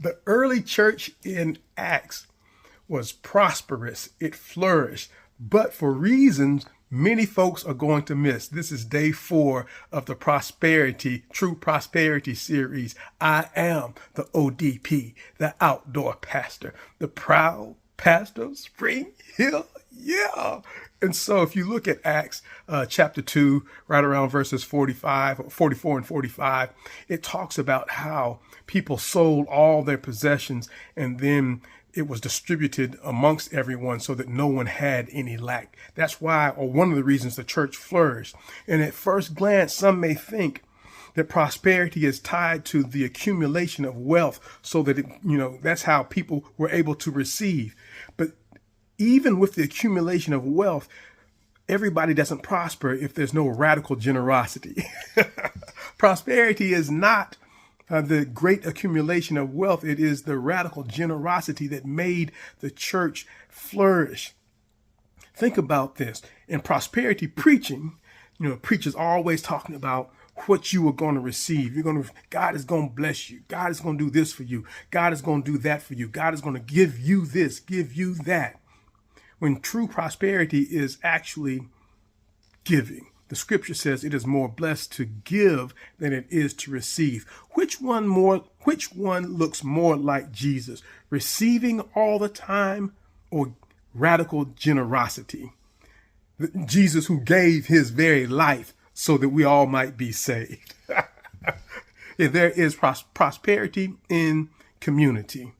The early church in Acts was prosperous. It flourished, but for reasons many folks are going to miss. This is day 4 of the True Prosperity series. I am the ODP, the outdoor pastor, the proud pastor of Spring Hill. Yeah. And so if you look at Acts chapter 2, right around verses 44 and 45, it talks about how people sold all their possessions and then it was distributed amongst everyone so that no one had any lack. That's why, or one of the reasons the church flourished. And at first glance, some may think that prosperity is tied to the accumulation of wealth so that, that's how people were able to receive. But even with the accumulation of wealth, everybody doesn't prosper if there's no radical generosity. Prosperity is not the great accumulation of wealth. It is the radical generosity that made the church flourish. Think about this. In prosperity preaching, preachers are always talking about what you are going to receive. God is going to bless you. God is going to do this for you. God is going to do that for you. God is going to give you this, give you that. When true prosperity is actually giving. The scripture says it is more blessed to give than it is to receive. Which one looks more like Jesus? Receiving all the time or radical generosity? Jesus who gave his very life so that we all might be saved. There is prosperity in community.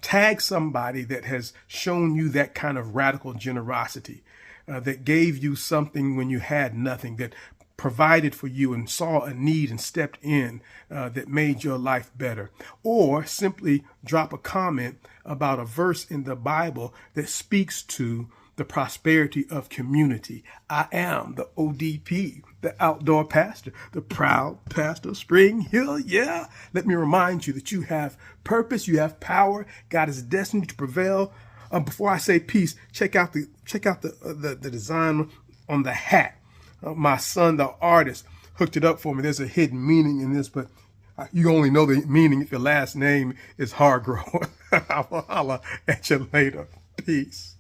Tag somebody that has shown you that kind of radical generosity. That gave you something when you had nothing, that provided for you and saw a need and stepped in, that made your life better. Or simply drop a comment about a verse in the Bible that speaks to the prosperity of community. I am the ODP, the outdoor pastor, the proud pastor of Spring Hill. Yeah. Let me remind you that you have purpose, you have power. God is destined to prevail. Before I say peace, check out the design on the hat. My son, the artist, hooked it up for me. There's a hidden meaning in this, but you only know the meaning if your last name is Hargrove. I will holler at you later. Peace.